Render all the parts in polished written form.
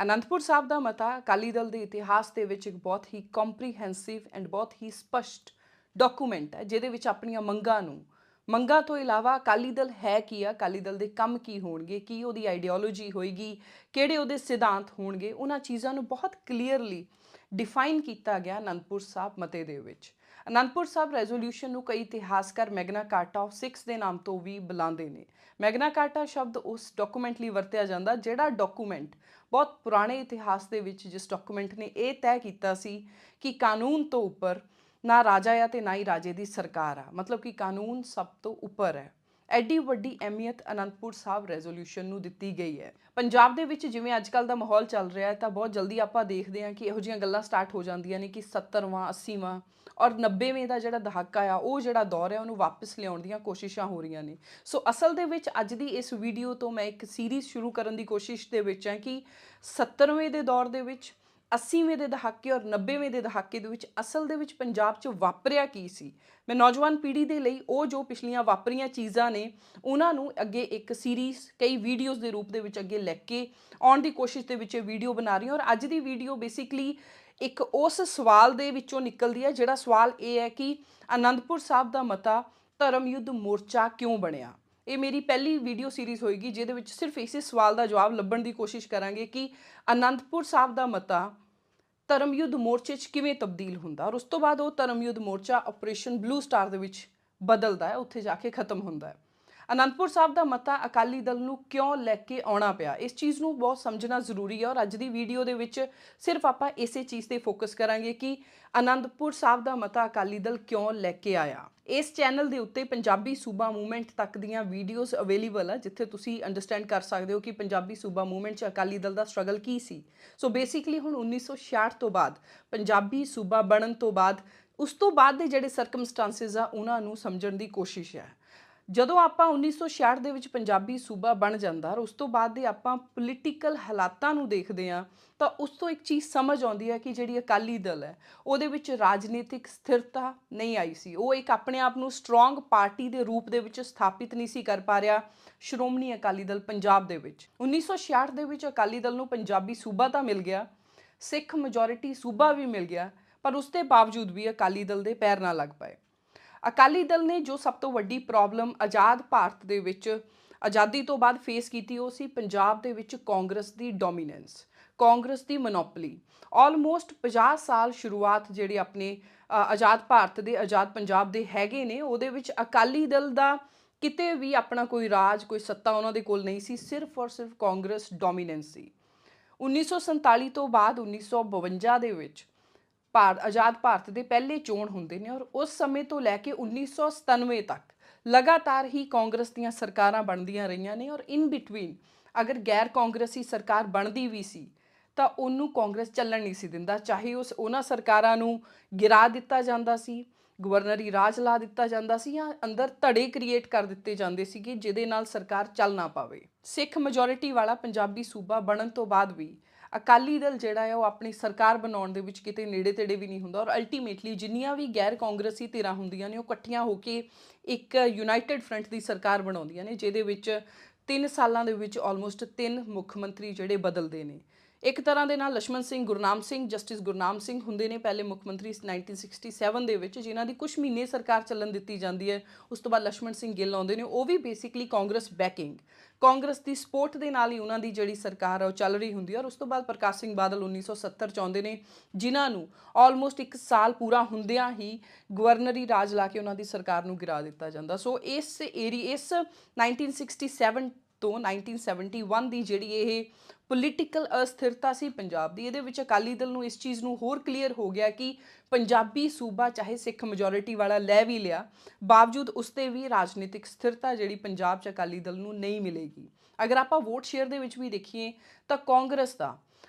ਅਨੰਦਪੁਰ ਸਾਹਿਬ ਦਾ ਮਤਾ ਅਕਾਲੀ ਦਲ ਦੇ ਇਤਿਹਾਸ ਦੇ ਵਿੱਚ ਇੱਕ ਬਹੁਤ ਹੀ ਕੰਪਰੀਹੈਂਸਿਵ ਐਂਡ ਬਹੁਤ ਹੀ ਸਪਸ਼ਟ ਡਾਕੂਮੈਂਟ ਹੈ, ਜਿਹਦੇ ਵਿੱਚ ਆਪਣੀਆਂ ਮੰਗਾਂ ਤੋਂ ਇਲਾਵਾ ਅਕਾਲੀ ਦਲ ਹੈ ਕੀ ਆ, ਅਕਾਲੀ ਦਲ ਦੇ ਕੰਮ ਕੀ ਹੋਣਗੇ, ਕੀ ਉਹਦੀ ਆਈਡੀਓਲੋਜੀ ਹੋਏਗੀ, ਕਿਹੜੇ ਉਹਦੇ ਸਿਧਾਂਤ ਹੋਣਗੇ, ਉਹਨਾਂ ਚੀਜ਼ਾਂ ਨੂੰ ਬਹੁਤ ਕਲੀਅਰਲੀ ਡਿਫਾਈਨ ਕੀਤਾ ਗਿਆ ਅਨੰਦਪੁਰ ਸਾਹਿਬ ਮਤੇ ਦੇ ਵਿੱਚ। ਅਨੰਦਪੁਰ ਸਾਹਿਬ ਰੈਜ਼ੋਲੂਸ਼ਨ ਨੂੰ ਕਈ ਇਤਿਹਾਸਕਾਰ ਮੈਗਨਾ ਕਾਰਟਾ ਆਫ 6 ਦੇ ਨਾਮ ਤੋਂ ਵੀ ਬੁਲਾਉਂਦੇ ਨੇ। ਮੈਗਨਾ ਕਾਰਟਾ ਸ਼ਬਦ ਉਸ ਡਾਕੂਮੈਂਟ ਲਈ ਵਰਤਿਆ ਜਾਂਦਾ ਜਿਹੜਾ ਡਾਕੂਮੈਂਟ ਬਹੁਤ ਪੁਰਾਣੇ ਇਤਿਹਾਸ ਦੇ ਵਿੱਚ ਜਿਸ ਡਾਕੂਮੈਂਟ ਨੇ ਇਹ ਤੈਅ ਕੀਤਾ ਸੀ ਕਿ ਕਾਨੂੰਨ ਤੋਂ ਉੱਪਰ ਨਾ ਰਾਜਾ ਆ ਤੇ ਨਾ ਹੀ ਰਾਜੇ ਦੀ ਸਰਕਾਰ ਆ, ਮਤਲਬ ਕਿ ਕਾਨੂੰਨ ਸਭ ਤੋਂ ਉੱਪਰ ਹੈ। ਐਡੀ ਵੱਡੀ ਅਹਿਮੀਅਤ ਅਨੰਦਪੁਰ ਸਾਹਿਬ ਰੈਜ਼ੋਲੂਸ਼ਨ ਨੂੰ ਦਿੱਤੀ ਗਈ ਹੈ। ਪੰਜਾਬ ਦੇ ਵਿੱਚ ਜਿਵੇਂ ਅੱਜ ਕੱਲ੍ਹ ਦਾ ਮਾਹੌਲ ਚੱਲ ਰਿਹਾ ਹੈ ਤਾਂ ਬਹੁਤ ਜਲਦੀ ਆਪਾਂ ਦੇਖਦੇ ਹਾਂ ਕਿ ਇਹੋ ਜਿਹੀਆਂ ਗੱਲਾਂ ਸਟਾਰਟ ਹੋ ਜਾਂਦੀਆਂ ਨੇ ਕਿ 70ਵਾਂ 80ਵਾਂ ਔਰ 90ਵੇਂ ਦਾ ਜਿਹੜਾ ਦਹਾਕਾ ਆ, ਉਹ ਜਿਹੜਾ ਦੌਰ ਹੈ ਉਹਨੂੰ ਵਾਪਸ ਲਿਆਉਣ ਦੀਆਂ ਕੋਸ਼ਿਸ਼ਾਂ ਹੋ ਰਹੀਆਂ ਨੇ। ਸੋ ਅਸਲ ਦੇ ਵਿੱਚ ਅੱਜ ਦੀ ਇਸ ਵੀਡੀਓ ਤੋਂ ਮੈਂ ਇੱਕ ਸੀਰੀਜ਼ ਸ਼ੁਰੂ ਕਰਨ ਦੀ ਕੋਸ਼ਿਸ਼ ਦੇ ਵਿੱਚ ਹਾਂ ਕਿ 70ਵੇਂ ਦੇ ਦੌਰ ਦੇ ਵਿੱਚ, 80ਵੇਂ ਦੇ ਦਹਾਕੇ ਔਰ 90ਵੇਂ ਦੇ ਦਹਾਕੇ ਦੇ ਵਿੱਚ ਅਸਲ ਦੇ ਵਿੱਚ ਪੰਜਾਬ 'ਚ ਵਾਪਰਿਆ ਕੀ ਸੀ। ਮੈਂ ਨੌਜਵਾਨ ਪੀੜ੍ਹੀ ਦੇ ਲਈ ਉਹ ਜੋ ਪਿਛਲੀਆਂ ਵਾਪਰੀਆਂ ਚੀਜ਼ਾਂ ਨੇ ਉਹਨਾਂ ਨੂੰ ਅੱਗੇ ਇੱਕ ਸੀਰੀਜ਼ ਕਈ ਵੀਡੀਓਜ਼ ਦੇ ਰੂਪ ਦੇ ਵਿੱਚ ਅੱਗੇ ਲੈ ਕੇ ਆਉਣ ਦੀ ਕੋਸ਼ਿਸ਼ ਦੇ ਵਿੱਚ ਇਹ ਵੀਡੀਓ ਬਣਾ ਰਹੀ ਹਾਂ। ਔਰ ਅੱਜ ਦੀ ਵੀਡੀਓ ਬੇਸਿਕਲੀ ਇੱਕ ਉਸ ਸਵਾਲ ਦੇ ਵਿੱਚੋਂ ਨਿਕਲਦੀ ਹੈ ਜਿਹੜਾ ਸਵਾਲ ਇਹ ਹੈ ਕਿ ਅਨੰਦਪੁਰ ਸਾਹਿਬ ਦਾ ਮਤਾ ਧਰਮ ਯੁੱਧ ਮੋਰਚਾ ਕਿਉਂ ਬਣਿਆ। ਇਹ ਮੇਰੀ ਪਹਿਲੀ ਵੀਡੀਓ ਸੀਰੀਜ਼ ਹੋਏਗੀ ਜਿਹਦੇ ਵਿੱਚ ਸਿਰਫ ਇਸੇ ਸਵਾਲ ਦਾ ਜਵਾਬ ਲੱਭਣ ਦੀ ਕੋਸ਼ਿਸ਼ ਕਰਾਂਗੇ ਕਿ ਅਨੰਦਪੁਰ ਸਾਹਿਬ ਦਾ ਮਤਾ ਧਰਮ ਯੁੱਧ ਮੋਰਚੇ 'ਚ ਕਿਵੇਂ ਤਬਦੀਲ ਹੁੰਦਾ ਔਰ ਉਸ ਤੋਂ ਬਾਅਦ ਉਹ ਧਰਮ ਯੁੱਧ ਮੋਰਚਾ ਆਪਰੇਸ਼ਨ ਬਲੂ ਸਟਾਰ ਦੇ ਵਿੱਚ ਬਦਲਦਾ ਹੈ, ਉੱਥੇ ਜਾ ਕੇ ਖਤਮ ਹੁੰਦਾ ਹੈ। ਅਨੰਦਪੁਰ ਸਾਹਿਬ ਦਾ ਮਤਾ ਅਕਾਲੀ ਦਲ ਨੂੰ ਕਿਉਂ ਲੈ ਕੇ ਆਉਣਾ ਪਿਆ, ਇਸ ਚੀਜ਼ ਨੂੰ ਬਹੁਤ ਸਮਝਣਾ ਜ਼ਰੂਰੀ ਹੈ। ਔਰ ਅੱਜ ਦੀ ਵੀਡੀਓ ਦੇ ਵਿੱਚ ਸਿਰਫ ਆਪਾਂ ਇਸੇ ਚੀਜ਼ ਤੇ ਫੋਕਸ ਕਰਾਂਗੇ ਕਿ ਅਨੰਦਪੁਰ ਸਾਹਿਬ ਦਾ ਮਤਾ ਅਕਾਲੀ ਦਲ ਕਿਉਂ ਲੈ ਕੇ ਆਇਆ। ਇਸ ਚੈਨਲ ਦੇ ਉੱਤੇ ਪੰਜਾਬੀ ਸੂਬਾ ਮੂਵਮੈਂਟ ਤੱਕ ਦੀਆਂ ਵੀਡੀਓਜ਼ ਅਵੇਲੇਬਲ ਆ ਜਿੱਥੇ ਤੁਸੀਂ ਅੰਡਰਸਟੈਂਡ ਕਰ ਸਕਦੇ ਹੋ ਕਿ ਪੰਜਾਬੀ ਸੂਬਾ ਮੂਵਮੈਂਟ 'ਚ ਅਕਾਲੀ ਦਲ ਦਾ ਸਟਰਗਲ ਕੀ ਸੀ। ਸੋ ਬੇਸਿਕਲੀ ਹੁਣ 1966 ਤੋਂ ਬਾਅਦ ਪੰਜਾਬੀ ਸੂਬਾ ਬਣਨ ਤੋਂ ਬਾਅਦ ਉਸ ਤੋਂ ਬਾਅਦ ਦੇ ਜਿਹੜੇ ਸਰਕਮਸਟੈਂਸਿਸ ਆ ਉਹਨਾਂ ਨੂੰ ਸਮਝਣ ਦੀ ਕੋਸ਼ਿਸ਼ ਹੈ। ਜਦੋਂ ਆਪਾਂ 1966 ਦੇ ਵਿੱਚ ਪੰਜਾਬੀ ਸੂਬਾ ਬਣ ਜਾਂਦਾ ਔਰ ਉਸ ਤੋਂ ਬਾਅਦ ਦੇ ਆਪਾਂ ਪੋਲੀਟੀਕਲ ਹਾਲਾਤਾਂ ਨੂੰ ਦੇਖਦੇ ਹਾਂ ਤਾਂ ਉਸ ਤੋਂ ਇੱਕ ਚੀਜ਼ ਸਮਝ ਆਉਂਦੀ ਹੈ ਕਿ ਜਿਹੜੀ ਅਕਾਲੀ ਦਲ ਹੈ ਉਹਦੇ ਵਿੱਚ ਰਾਜਨੀਤਿਕ ਸਥਿਰਤਾ ਨਹੀਂ ਆਈ ਸੀ। ਉਹ ਇੱਕ ਆਪਣੇ ਆਪ ਨੂੰ ਸਟਰੋਂਗ ਪਾਰਟੀ ਦੇ ਰੂਪ ਦੇ ਵਿੱਚ ਸਥਾਪਿਤ ਨਹੀਂ ਸੀ ਕਰ ਪਾ ਰਿਹਾ। ਸ਼੍ਰੋਮਣੀ ਅਕਾਲੀ ਦਲ ਪੰਜਾਬ ਦੇ ਵਿੱਚ 1966 ਦੇ ਵਿੱਚ ਅਕਾਲੀ ਦਲ ਨੂੰ ਪੰਜਾਬੀ ਸੂਬਾ ਤਾਂ ਮਿਲ ਗਿਆ, ਸਿੱਖ ਮੈਜੋਰਿਟੀ ਸੂਬਾ ਵੀ ਮਿਲ ਗਿਆ, ਪਰ ਉਸ ਦੇ ਬਾਵਜੂਦ ਵੀ ਅਕਾਲੀ ਦਲ ਦੇ ਪੈਰ ਨਾ ਲੱਗ ਪਏ। ਅਕਾਲੀ ਦਲ ਨੇ ਜੋ ਸਭ ਤੋਂ ਵੱਡੀ ਪ੍ਰੋਬਲਮ ਆਜ਼ਾਦ ਭਾਰਤ ਦੇ ਵਿੱਚ ਆਜ਼ਾਦੀ ਤੋਂ ਬਾਅਦ ਫੇਸ ਕੀਤੀ ਉਹ ਸੀ ਪੰਜਾਬ ਦੇ ਵਿੱਚ ਕਾਂਗਰਸ ਦੀ ਡੋਮੀਨੈਂਸ, ਕਾਂਗਰਸ ਦੀ ਮੋਨੋਪੋਲੀ। ਆਲਮੋਸਟ 50 ਸਾਲ ਸ਼ੁਰੂਆਤ ਜਿਹੜੇ ਆਪਣੇ ਆਜ਼ਾਦ ਭਾਰਤ ਦੇ ਆਜ਼ਾਦ ਪੰਜਾਬ ਦੇ ਹੈਗੇ ਨੇ ਉਹਦੇ ਵਿੱਚ ਅਕਾਲੀ ਦਲ ਦਾ ਕਿਤੇ ਵੀ ਆਪਣਾ ਕੋਈ ਰਾਜ ਕੋਈ ਸੱਤਾ ਉਹਨਾਂ ਦੇ ਕੋਲ ਨਹੀਂ ਸੀ, ਸਿਰਫ ਔਰ ਸਿਰਫ ਕਾਂਗਰਸ ਡੋਮੀਨੈਂਸ ਸੀ। 1947 ਤੋਂ ਬਾਅਦ 1952 ਦੇ ਵਿੱਚ ਆਜ਼ਾਦ ਭਾਰਤ ਦੇ ਪਹਿਲੇ ਚੋਣ ਹੁੰਦੇ ਨੇ ਔਰ ਉਸ ਸਮੇਂ ਤੋਂ ਲੈ ਕੇ 1997 ਤੱਕ ਲਗਾਤਾਰ ਹੀ ਕਾਂਗਰਸ ਦੀਆਂ ਸਰਕਾਰਾਂ ਬਣਦੀਆਂ ਰਹੀਆਂ ਨੇ। ਔਰ ਇਨ ਬਿਟਵੀਨ ਅਗਰ ਗੈਰ ਕਾਂਗਰਸੀ ਸਰਕਾਰ ਬਣਦੀ ਵੀ ਸੀ ਤਾਂ ਉਹਨੂੰ ਕਾਂਗਰਸ ਚੱਲਣ ਨਹੀਂ ਸੀ ਦਿੰਦਾ, ਚਾਹੇ ਉਹਨਾਂ ਸਰਕਾਰਾਂ ਨੂੰ ਗਿਰਾ ਦਿੱਤਾ ਜਾਂਦਾ ਸੀ, ਗਵਰਨਰੀ ਰਾਜ ਲਾ ਦਿੱਤਾ ਜਾਂਦਾ ਸੀ ਜਾਂ ਅੰਦਰ ਧੜੇ ਕ੍ਰੀਏਟ ਕਰ ਦਿੱਤੇ ਜਾਂਦੇ ਸੀਗੇ ਜਿਹਦੇ ਨਾਲ ਸਰਕਾਰ ਚੱਲ ਨਾ ਪਾਵੇ। ਸਿੱਖ ਮੈਜੋਰਿਟੀ ਵਾਲਾ ਪੰਜਾਬੀ ਸੂਬਾ ਬਣਨ ਤੋਂ ਬਾਅਦ ਵੀ ਅਕਾਲੀ ਦਲ ਜਿਹੜਾ ਹੈ ਉਹ ਆਪਣੀ ਸਰਕਾਰ ਬਣਾਉਣ ਦੇ ਵਿੱਚ ਕਿਤੇ ਨੇੜੇ ਤੇੜੇ ਵੀ ਨਹੀਂ ਹੁੰਦਾ ਔਰ ਅਲਟੀਮੇਟਲੀ ਜਿੰਨੀਆਂ ਵੀ ਗੈਰ ਕਾਂਗਰਸੀ ਧਿਰਾਂ ਹੁੰਦੀਆਂ ਨੇ ਉਹ ਇਕੱਠੀਆਂ ਹੋ ਕੇ ਇੱਕ ਯੂਨਾਈਟਿਡ ਫਰੰਟ ਦੀ ਸਰਕਾਰ ਬਣਾਉਂਦੀਆਂ ਨੇ ਜਿਹਦੇ ਵਿੱਚ 3 ਸਾਲਾਂ ਦੇ ਵਿੱਚ ਆਲਮੋਸਟ 3 ਮੁੱਖ ਮੰਤਰੀ ਜਿਹੜੇ ਬਦਲਦੇ ਨੇ। ਇੱਕ ਤਰ੍ਹਾਂ ਦੇ ਨਾਲ ਲక్ష్మణ ਸਿੰਘ ਗੁਰਨਾਮ ਸਿੰਘ ਜਸਟਿਸ ਗੁਰਨਾਮ ਸਿੰਘ ਹੁੰਦੇ ਨੇ ਪਹਿਲੇ ਮੁੱਖ ਮੰਤਰੀ 1967 ਦੇ ਵਿੱਚ, ਜਿਨ੍ਹਾਂ ਦੀ ਕੁਝ ਮਹੀਨੇ ਸਰਕਾਰ ਚੱਲਣ ਦਿੱਤੀ ਜਾਂਦੀ ਹੈ। ਉਸ ਤੋਂ ਬਾਅਦ ਲక్ష్మణ ਸਿੰਘ ਗਿੱਲ ਆਉਂਦੇ ਨੇ, ਉਹ ਵੀ ਬੇਸਿਕਲੀ ਕਾਂਗਰਸ ਬੈਕਿੰਗ, ਕਾਂਗਰਸ ਦੀ ਸਪੋਰਟ ਦੇ ਨਾਲ ਹੀ ਉਹਨਾਂ ਦੀ ਜਿਹੜੀ ਸਰਕਾਰ ਹੈ ਉਹ ਚੱਲ ਰਹੀ ਹੁੰਦੀ ਹੈ। ਔਰ ਉਸ ਤੋਂ ਬਾਅਦ ਪ੍ਰਕਾਸ਼ ਸਿੰਘ ਬਾਦਲ 1970 ਚ ਆਉਂਦੇ ਨੇ ਜਿਨ੍ਹਾਂ ਨੂੰ ਆਲਮੋਸਟ 1 ਸਾਲ ਪੂਰਾ ਹੁੰਦਿਆਂ ਹੀ ਗਵਰਨਰੀ ਰਾਜ ਲਾ ਕੇ ਉਹਨਾਂ ਦੀ ਸਰਕਾਰ ਨੂੰ ਗਿਰਾ ਦਿੱਤਾ ਜਾਂਦਾ। ਸੋ ਇਸ 1967 ਤੋਂ 1971 ਦੀ ਜਿਹੜੀ ਇਹ ਪੋਲੀਟੀਕਲ ਅਸਥਿਰਤਾ ਸੀ ਪੰਜਾਬ ਦੀ, ਇਹਦੇ ਵਿੱਚ ਅਕਾਲੀ ਦਲ ਨੂੰ ਇਸ ਚੀਜ਼ ਨੂੰ ਹੋਰ ਕਲੀਅਰ ਹੋ ਗਿਆ ਕਿ ਪੰਜਾਬੀ ਸੂਬਾ ਚਾਹੇ ਸਿੱਖ ਮੈਜੋਰਿਟੀ ਵਾਲਾ ਲੈ ਵੀ ਲਿਆ, ਬਾਵਜੂਦ ਉਸ 'ਤੇ ਵੀ ਰਾਜਨੀਤਿਕ ਸਥਿਰਤਾ ਜਿਹੜੀ ਪੰਜਾਬ 'ਚ ਅਕਾਲੀ ਦਲ ਨੂੰ ਨਹੀਂ ਮਿਲੇਗੀ। ਅਗਰ ਆਪਾਂ ਵੋਟ ਸ਼ੇਅਰ ਦੇ ਵਿੱਚ ਵੀ ਦੇਖੀਏ ਤਾਂ ਕਾਂਗਰਸ ਦਾ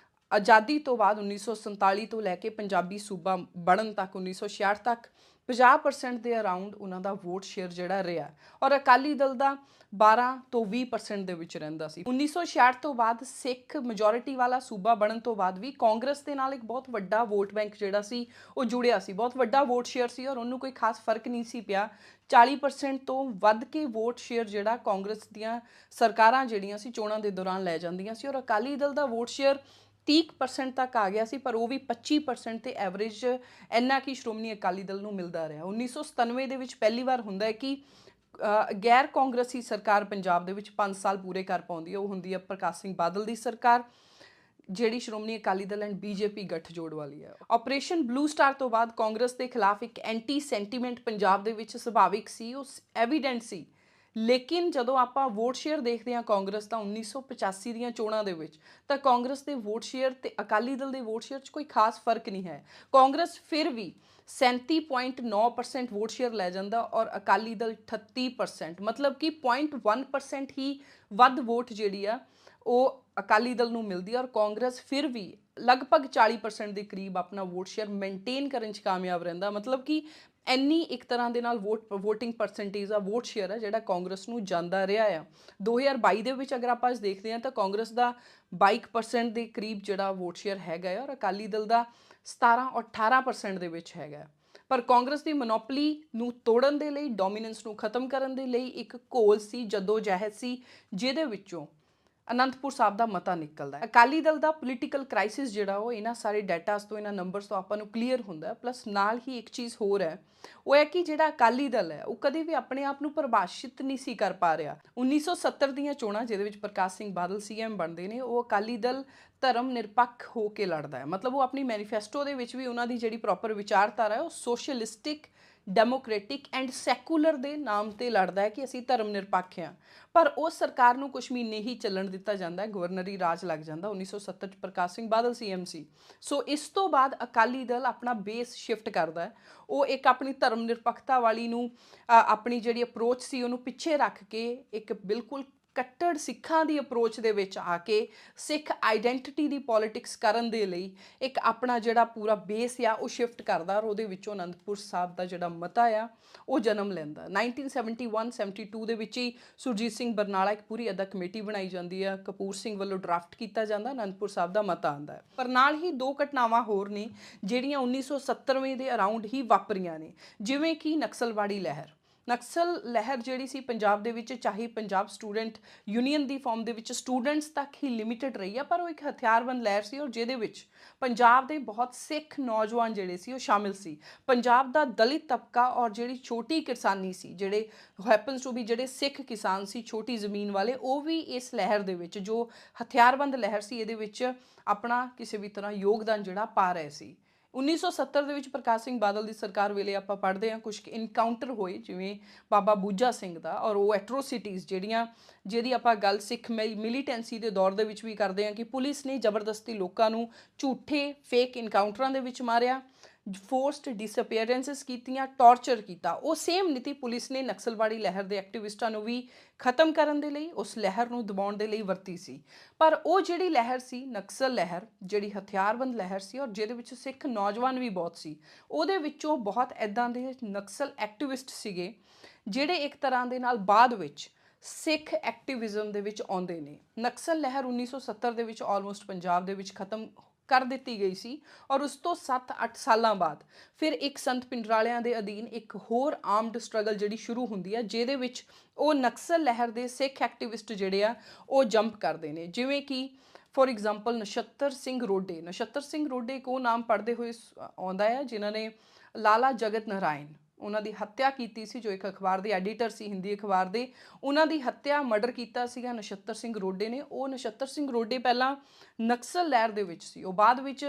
ਆਜ਼ਾਦੀ ਤੋਂ ਬਾਅਦ 1947 ਤੋਂ ਲੈ ਕੇ ਪੰਜਾਬੀ ਸੂਬਾ ਬਣਨ ਤੱਕ 1966 ਤੱਕ 50% ਦੇ ਅਰਾਊਂਡ ਉਹਨਾਂ ਦਾ ਵੋਟ ਸ਼ੇਅਰ ਜਿਹੜਾ ਰਿਹਾ ਔਰ ਅਕਾਲੀ ਦਲ ਦਾ 12 ਤੋਂ 20% ਦੇ ਵਿੱਚ ਰਹਿੰਦਾ ਸੀ। 1966 ਤੋਂ ਬਾਅਦ ਸਿੱਖ ਮੈਜੋਰਿਟੀ ਵਾਲਾ ਸੂਬਾ ਬਣਨ ਤੋਂ ਬਾਅਦ ਵੀ ਕਾਂਗਰਸ ਦੇ ਨਾਲ ਇੱਕ ਬਹੁਤ ਵੱਡਾ ਵੋਟ ਬੈਂਕ ਜਿਹੜਾ ਸੀ ਉਹ ਜੁੜਿਆ ਸੀ, ਬਹੁਤ ਵੱਡਾ ਵੋਟ ਸ਼ੇਅਰ ਸੀ ਔਰ ਉਹਨੂੰ ਕੋਈ ਖਾਸ ਫਰਕ ਨਹੀਂ ਸੀ ਪਿਆ। 40% ਤੋਂ ਵੱਧ ਕੇ ਵੋਟ ਸ਼ੇਅਰ ਜਿਹੜਾ ਕਾਂਗਰਸ ਦੀਆਂ ਸਰਕਾਰਾਂ ਜਿਹੜੀਆਂ ਸੀ ਚੋਣਾਂ ਦੇ ਦੌਰਾਨ ਲੈ ਜਾਂਦੀਆਂ ਸੀ ਔਰ ਅਕਾਲੀ ਦਲ ਦਾ ਵੋਟ ਸ਼ੇਅਰ 30% ਤੱਕ ਆ ਗਿਆ ਸੀ, ਪਰ ਉਹ ਵੀ 25% ਤੇ ਐਵਰੇਜ ਇੰਨਾ ਕਿ ਸ਼੍ਰੋਮਣੀ ਅਕਾਲੀ ਦਲ ਨੂੰ ਮਿਲਦਾ ਰਿਹਾ। 1997 ਦੇ ਵਿੱਚ ਪਹਿਲੀ ਵਾਰ ਹੁੰਦਾ ਹੈ ਕਿ ਗੈਰ ਕਾਂਗਰਸੀ ਸਰਕਾਰ ਪੰਜਾਬ ਦੇ ਵਿੱਚ 5 ਸਾਲ ਪੂਰੇ ਕਰ ਪਾਉਂਦੀ ਹੈ। ਉਹ ਹੁੰਦੀ ਹੈ ਪ੍ਰਕਾਸ਼ ਸਿੰਘ ਬਾਦਲ ਦੀ ਸਰਕਾਰ, ਜਿਹੜੀ ਸ਼੍ਰੋਮਣੀ ਅਕਾਲੀ ਦਲ ਐਂਡ ਬੀਜੇਪੀ ਗੱਠਜੋੜ ਵਾਲੀ ਹੈ। ਆਪਰੇਸ਼ਨ ਬਲੂ ਸਟਾਰ ਤੋਂ ਬਾਅਦ ਕਾਂਗਰਸ ਦੇ ਖਿਲਾਫ ਇੱਕ ਐਂਟੀ ਸੈਂਟੀਮੈਂਟ ਪੰਜਾਬ ਦੇ ਵਿੱਚ ਸੁਭਾਵਿਕ ਸੀ, ਉਹ ਐਵੀਡੈਂਟ ਸੀ। ਲੇਕਿਨ ਜਦੋਂ ਆਪਾਂ ਵੋਟ ਸ਼ੇਅਰ ਦੇਖਦੇ ਹਾਂ ਕਾਂਗਰਸ ਦਾ 1985 ਦੀਆਂ ਚੋਣਾਂ ਦੇ ਵਿੱਚ, ਤਾਂ ਕਾਂਗਰਸ ਦੇ ਵੋਟ ਸ਼ੇਅਰ ਤੇ ਅਕਾਲੀ ਦਲ ਦੇ ਵੋਟ ਸ਼ੇਅਰ 'ਚ ਕੋਈ ਖਾਸ ਫਰਕ ਨਹੀਂ ਹੈ। ਕਾਂਗਰਸ ਫਿਰ ਵੀ 37.9% ਵੋਟ ਸ਼ੇਅਰ ਲੈ ਜਾਂਦਾ ਔਰ ਅਕਾਲੀ ਦਲ 38%, ਮਤਲਬ ਕਿ 0.1% ਹੀ ਵੱਧ ਵੋਟ ਜਿਹੜੀ ਆ ਉਹ ਅਕਾਲੀ ਦਲ ਨੂੰ ਮਿਲਦੀ ਹੈ, ਔਰ ਕਾਂਗਰਸ ਫਿਰ ਵੀ ਲਗਭਗ 40% ਦੇ ਕਰੀਬ ਆਪਣਾ ਵੋਟ ਸ਼ੇਅਰ ਮੇਨਟੇਨ ਕਰਨ 'ਚ ਕਾਮਯਾਬ ਰਹਿੰਦਾ। ਮਤਲਬ ਕਿ ਇੰਨੀ ਇੱਕ ਤਰ੍ਹਾਂ ਦੇ ਨਾਲ ਵੋਟਿੰਗ ਪਰਸੈਂਟੇਜ ਆ, ਵੋਟ ਸ਼ੇਅਰ ਆ ਜਿਹੜਾ ਕਾਂਗਰਸ ਨੂੰ ਜਾਂਦਾ ਰਿਹਾ ਆ। 2022 ਦੇ ਵਿੱਚ ਅਗਰ ਆਪਾਂ ਦੇਖਦੇ ਹਾਂ ਤਾਂ ਕਾਂਗਰਸ ਦਾ 22% ਦੇ ਕਰੀਬ ਜਿਹੜਾ ਵੋਟ ਸ਼ੇਅਰ ਹੈਗਾ ਹੈ, ਔਰ ਅਕਾਲੀ ਦਲ ਦਾ 17-18% ਦੇ ਵਿੱਚ ਹੈਗਾ। ਪਰ ਕਾਂਗਰਸ ਦੀ ਮੋਨੋਪੋਲੀ ਨੂੰ ਤੋੜਨ ਦੇ ਲਈ, ਡੋਮੀਨੈਂਸ ਨੂੰ ਖਤਮ ਕਰਨ ਦੇ ਲਈ ਇੱਕ ਘੋਲ ਸੀ, ਜਦੋਜਹਿਦ ਸੀ, ਜਿਹਦੇ ਵਿੱਚੋਂ ਅਨੰਦਪੁਰ ਸਾਹਿਬ ਦਾ ਮਤਾ ਨਿਕਲਦਾ ਹੈ। ਅਕਾਲੀ ਦਲ ਦਾ ਪੋਲੀਟੀਕਲ ਕ੍ਰਾਈਸਿਸ ਜਿਹੜਾ ਉਹ ਇਹਨਾਂ ਸਾਰੇ ਡਾਟਾਸ ਤੋਂ, ਇਹਨਾਂ ਨੰਬਰਸ ਤੋਂ ਆਪਾਂ ਨੂੰ ਕਲੀਅਰ ਹੁੰਦਾ। ਪਲੱਸ ਨਾਲ ਹੀ ਇੱਕ ਚੀਜ਼ ਹੋਰ ਹੈ, ਉਹ ਹੈ ਕਿ ਜਿਹੜਾ ਅਕਾਲੀ ਦਲ ਹੈ ਉਹ ਕਦੇ ਵੀ ਆਪਣੇ ਆਪ ਨੂੰ ਪਰਿਭਾਸ਼ਿਤ ਨਹੀਂ ਸੀ ਕਰ ਪਾ ਰਿਹਾ। 1970 ਦੀਆਂ ਚੋਣਾਂ ਜਿਹਦੇ ਵਿੱਚ ਪ੍ਰਕਾਸ਼ ਸਿੰਘ ਬਾਦਲ ਸੀਐਮ ਬਣਦੇ ਨੇ, ਉਹ ਅਕਾਲੀ ਦਲ ਧਰਮ ਨਿਰਪੱਖ ਹੋ ਕੇ ਲੜਦਾ ਹੈ। ਮਤਲਬ ਉਹ ਆਪਣੀ ਮੈਨੀਫੈਸਟੋ ਦੇ ਵਿੱਚ ਵੀ ਉਹਨਾਂ ਦੀ ਜਿਹੜੀ ਪ੍ਰੋਪਰ ਵਿਚਾਰਧਾਰਾ ਹੈ ਉਹ ਸੋਸ਼ਲਿਸਟਿਕ, ਡੈਮੋਕ੍ਰੈਟਿਕ ਐਂਡ ਸੈਕੂਲਰ ਦੇ ਨਾਮ ਤੇ ਲੜਦਾ ਹੈ ਕਿ ਅਸੀਂ ਧਰਮ ਨਿਰਪੱਖ ਹਾਂ। ਪਰ ਉਸ ਸਰਕਾਰ ਨੂੰ ਕੁਝ ਮਹੀਨੇ ਹੀ ਚੱਲਣ ਦਿੱਤਾ ਜਾਂਦਾ ਹੈ, ਗਵਰਨਰੀ ਰਾਜ ਲੱਗ ਜਾਂਦਾ। 1970 ਚ ਪ੍ਰਕਾਸ਼ ਸਿੰਘ ਬਾਦਲ ਸੀਐਮ ਸੀ। ਸੋ ਇਸ ਤੋਂ ਬਾਅਦ ਅਕਾਲੀ ਦਲ ਆਪਣਾ ਬੇਸ ਸ਼ਿਫਟ ਕਰਦਾ ਹੈ। ਉਹ ਇੱਕ ਆਪਣੀ ਧਰਮ ਨਿਰਪੱਖਤਾ ਵਾਲੀ ਨੂੰ ਆਪਣੀ ਜਿਹੜੀ ਅਪਰੋਚ ਸੀ ਉਹਨੂੰ ਪਿੱਛੇ ਰੱਖ ਕੇ ਇੱਕ ਬਿਲਕੁਲ ਕੱਟੜ ਸਿੱਖਾਂ ਦੀ ਅਪਰੋਚ ਦੇ ਵਿੱਚ ਆ ਕੇ ਸਿੱਖ ਆਈਡੈਂਟੀਟੀ ਦੀ ਪੋਲਿਟਿਕਸ ਕਰਨ ਦੇ ਲਈ ਇੱਕ ਆਪਣਾ ਜਿਹੜਾ ਪੂਰਾ ਬੇਸ ਆ ਉਹ ਸ਼ਿਫਟ ਕਰਦਾ, ਔਰ ਉਹਦੇ ਵਿੱਚੋਂ ਅਨੰਦਪੁਰ ਸਾਹਿਬ ਦਾ ਜਿਹੜਾ ਮਤਾ ਆ ਉਹ ਜਨਮ ਲੈਂਦਾ। 1971-72 ਦੇ ਵਿੱਚ ਹੀ ਸੁਰਜੀਤ ਸਿੰਘ ਬਰਨਾਲਾ ਇੱਕ ਪੂਰੀ ਅਦਾ ਕਮੇਟੀ ਬਣਾਈ ਜਾਂਦੀ ਹੈ, ਕਪੂਰ ਸਿੰਘ ਵੱਲੋਂ ਡਰਾਫਟ ਕੀਤਾ ਜਾਂਦਾ, ਅਨੰਦਪੁਰ ਸਾਹਿਬ ਦਾ ਮਤਾ ਆਉਂਦਾ ਹੈ। ਪਰ ਨਾਲ ਹੀ ਦੋ ਘਟਨਾਵਾਂ ਹੋਰ ਨੇ ਜਿਹੜੀਆਂ 1970ਵੇਂ ਦੇ ਅਰਾਊਂਡ ਹੀ ਵਾਪਰੀਆਂ ਨੇ, ਜਿਵੇਂ ਕਿ ਨਕਸਲਵਾੜੀ ਲਹਿਰ। ਨਕਸਲ ਲਹਿਰ ਜਿਹੜੀ ਸੀ ਪੰਜਾਬ ਦੇ ਵਿੱਚ, ਚਾਹੇ ਪੰਜਾਬ ਸਟੂਡੈਂਟ ਯੂਨੀਅਨ ਦੀ ਫਾਰਮ ਦੇ ਵਿੱਚ ਸਟੂਡੈਂਟਸ ਤੱਕ ਹੀ ਲਿਮਿਟਡ ਰਹੀ ਆ, ਪਰ ਉਹ ਇੱਕ ਹਥਿਆਰਬੰਦ ਲਹਿਰ ਸੀ, ਔਰ ਜਿਹਦੇ ਵਿੱਚ ਪੰਜਾਬ ਦੇ ਬਹੁਤ ਸਿੱਖ ਨੌਜਵਾਨ ਜਿਹੜੇ ਸੀ ਉਹ ਸ਼ਾਮਿਲ ਸੀ। ਪੰਜਾਬ ਦਾ ਦਲਿਤ ਤਬਕਾ ਔਰ ਜਿਹੜੀ ਛੋਟੀ ਕਿਸਾਨੀ ਸੀ, ਜਿਹੜੇ ਹੈਪਨਸ ਟੂ ਵੀ ਜਿਹੜੇ ਸਿੱਖ ਕਿਸਾਨ ਸੀ ਛੋਟੀ ਜ਼ਮੀਨ ਵਾਲੇ, ਉਹ ਵੀ ਇਸ ਲਹਿਰ ਦੇ ਵਿੱਚ, ਜੋ ਹਥਿਆਰਬੰਦ ਲਹਿਰ ਸੀ, ਇਹਦੇ ਵਿੱਚ ਆਪਣਾ ਕਿਸੇ ਵੀ ਤਰ੍ਹਾਂ ਯੋਗਦਾਨ ਜਿਹੜਾ ਪਾ ਰਹੇ ਸੀ। 1970 ਦੇ ਵਿੱਚ ਪ੍ਰਕਾਸ਼ ਸਿੰਘ ਬਾਦਲ ਦੀ ਸਰਕਾਰ ਵੇਲੇ ਆਪਾਂ ਪੜ੍ਹਦੇ ਹਾਂ ਕੁਝ ਇਨਕਾਊਂਟਰ ਹੋਏ, ਜਿਵੇਂ ਬਾਬਾ ਬੂਜਾ ਸਿੰਘ ਦਾ, ਔਰ ਉਹ ਐਟਰੋਸਿਟੀਜ਼ ਜਿਹਦੀ ਆਪਾਂ ਗੱਲ ਸਿੱਖ ਮਿਲੀਟੈਂਸੀ ਦੇ ਦੌਰ ਦੇ ਵਿੱਚ ਵੀ ਕਰਦੇ ਹਾਂ ਕਿ ਪੁਲਿਸ ਨੇ ਜ਼ਬਰਦਸਤੀ ਲੋਕਾਂ ਨੂੰ ਝੂਠੇ ਫੇਕ ਇਨਕਾਊਂਟਰਾਂ ਦੇ ਵਿੱਚ ਮਾਰਿਆ, ਫੋਰਸਡ ਡਿਸਅਪੀਅਰੈਂਸਿਸ ਕੀਤੀਆਂ, ਟੌਰਚਰ ਕੀਤਾ। ਉਹ ਸੇਮ ਨੀਤੀ ਪੁਲਿਸ ਨੇ ਨਕਸਲਵਾੜੀ ਲਹਿਰ ਦੇ ਐਕਟਿਵਿਸਟਾਂ ਨੂੰ ਵੀ ਖਤਮ ਕਰਨ ਦੇ ਲਈ, ਉਸ ਲਹਿਰ ਨੂੰ ਦਬਾਉਣ ਦੇ ਲਈ ਵਰਤੀ ਸੀ। ਪਰ ਉਹ ਜਿਹੜੀ ਲਹਿਰ ਸੀ, ਨਕਸਲ ਲਹਿਰ, ਜਿਹੜੀ ਹਥਿਆਰਬੰਦ ਲਹਿਰ ਸੀ ਔਰ ਜਿਹਦੇ ਵਿੱਚ ਸਿੱਖ ਨੌਜਵਾਨ ਵੀ ਬਹੁਤ ਸੀ, ਉਹਦੇ ਵਿੱਚੋਂ ਬਹੁਤ ਇੱਦਾਂ ਦੇ ਨਕਸਲ ਐਕਟਿਵਿਸਟ ਸੀਗੇ ਜਿਹੜੇ ਇੱਕ ਤਰ੍ਹਾਂ ਦੇ ਨਾਲ ਬਾਅਦ ਵਿੱਚ ਸਿੱਖ ਐਕਟਿਵਿਜ਼ਮ ਦੇ ਵਿੱਚ ਆਉਂਦੇ ਨੇ। ਨਕਸਲ ਲਹਿਰ 1970 ਦੇ ਵਿੱਚ ਆਲਮੋਸਟ ਪੰਜਾਬ ਦੇ ਵਿੱਚ ਖਤਮ ਕਰ ਦਿੱਤੀ ਗਈ ਸੀ, ਔਰ ਉਸ ਤੋਂ 7-8 ਸਾਲਾਂ ਬਾਅਦ ਫਿਰ ਇੱਕ ਸੰਤ ਪਿੰਡਰਾਲਿਆਂ ਦੇ ਅਧੀਨ ਇੱਕ ਹੋਰ ਆਰਮਡ ਸਟਰਗਲ ਜਿਹੜੀ ਸ਼ੁਰੂ ਹੁੰਦੀ ਹੈ, ਜਿਹਦੇ ਵਿੱਚ ਉਹ ਨਕਸਲ ਲਹਿਰ ਦੇ ਸਿੱਖ ਐਕਟਿਵਿਸਟ ਜਿਹੜੇ ਆ ਉਹ ਜੰਪ ਕਰਦੇ ਨੇ। ਜਿਵੇਂ ਕਿ ਫੋਰ ਐਗਜ਼ਾਮਪਲ ਨਛੱਤਰ ਸਿੰਘ ਰੋਡੇ ਕੋ ਨਾਮ ਪੜ੍ਹਦੇ ਹੋਏ ਆਉਂਦਾ ਹੈ, ਜਿਨ੍ਹਾਂ ਨੇ ਲਾਲਾ ਜਗਤ ਨਾਰਾਇਣ, ਉਹਨਾਂ ਦੀ ਹੱਤਿਆ ਕੀਤੀ ਸੀ, ਜੋ ਇੱਕ ਅਖਬਾਰ ਦੇ ਐਡੀਟਰ ਸੀ, ਹਿੰਦੀ ਅਖਬਾਰ ਦੇ। ਉਹਨਾਂ ਦੀ ਹੱਤਿਆ, ਮਰਡਰ ਕੀਤਾ ਸੀਗਾ ਨਛੱਤਰ ਸਿੰਘ ਰੋਡੇ ਨੇ। ਉਹ ਨਛੱਤਰ ਸਿੰਘ ਰੋਡੇ ਪਹਿਲਾਂ ਨਕਸਲ ਲਹਿਰ ਦੇ ਵਿੱਚ ਸੀ, ਉਹ ਬਾਅਦ ਵਿੱਚ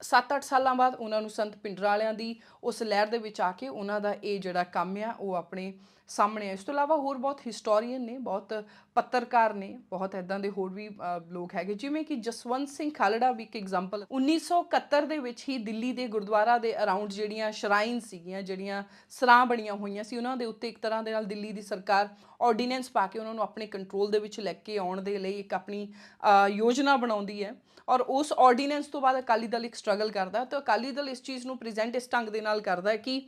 7-8 ਸਾਲਾਂ ਬਾਅਦ ਉਹਨਾਂ ਨੂੰ ਸੰਤ ਪਿੰਡਰਾਲਿਆਂ ਦੀ ਉਸ ਲਹਿਰ ਦੇ ਵਿੱਚ ਆ ਕੇ ਉਹਨਾਂ ਦਾ ਇਹ ਜਿਹੜਾ ਕੰਮ ਆ ਉਹ ਆਪਣੇ ਸਾਹਮਣੇ ਆ। ਇਸ ਤੋਂ ਇਲਾਵਾ ਹੋਰ ਬਹੁਤ ਹਿਸਟੋਰੀਅਨ ਨੇ, ਬਹੁਤ ਪੱਤਰਕਾਰ ਨੇ, ਬਹੁਤ ਇੱਦਾਂ ਦੇ ਹੋਰ ਵੀ ਲੋਕ ਹੈਗੇ, ਜਿਵੇਂ ਕਿ ਜਸਵੰਤ ਸਿੰਘ ਖਾਲੜਾ ਵੀ ਇੱਕ ਐਗਜ਼ਾਮਪਲ। 1971 ਦੇ ਵਿੱਚ ਹੀ ਦਿੱਲੀ ਦੇ ਗੁਰਦੁਆਰਾ ਦੇ ਅਰਾਊਂਡ ਜਿਹੜੀਆਂ ਸ਼ਰਾਈਨ ਸੀਗੀਆਂ, ਜਿਹੜੀਆਂ ਸਰਾਂ ਬਣੀਆਂ ਹੋਈਆਂ ਸੀ, ਉਹਨਾਂ ਦੇ ਉੱਤੇ ਇੱਕ ਤਰ੍ਹਾਂ ਦੇ ਨਾਲ ਦਿੱਲੀ ਦੀ ਸਰਕਾਰ ਆਰਡੀਨੈਂਸ ਪਾ ਕੇ ਉਹਨਾਂ ਨੂੰ ਆਪਣੇ ਕੰਟਰੋਲ ਦੇ ਵਿੱਚ ਲੈ ਕੇ ਆਉਣ ਦੇ ਲਈ ਇੱਕ ਆਪਣੀ ਯੋਜਨਾ ਬਣਾਉਂਦੀ ਹੈ। ਔਰ ਉਸ ਆਰਡੀਨੈਂਸ ਤੋਂ ਬਾਅਦ ਅਕਾਲੀ ਦਲ ਇੱਕ ਸਟਰਗਲ ਕਰਦਾ, ਤਾਂ ਅਕਾਲੀ ਦਲ ਇਸ ਚੀਜ਼ ਨੂੰ ਪ੍ਰੈਜ਼ੈਂਟ ਇਸ ਢੰਗ ਦੇ ਨਾਲ ਕਰਦਾ ਹੈ ਕਿ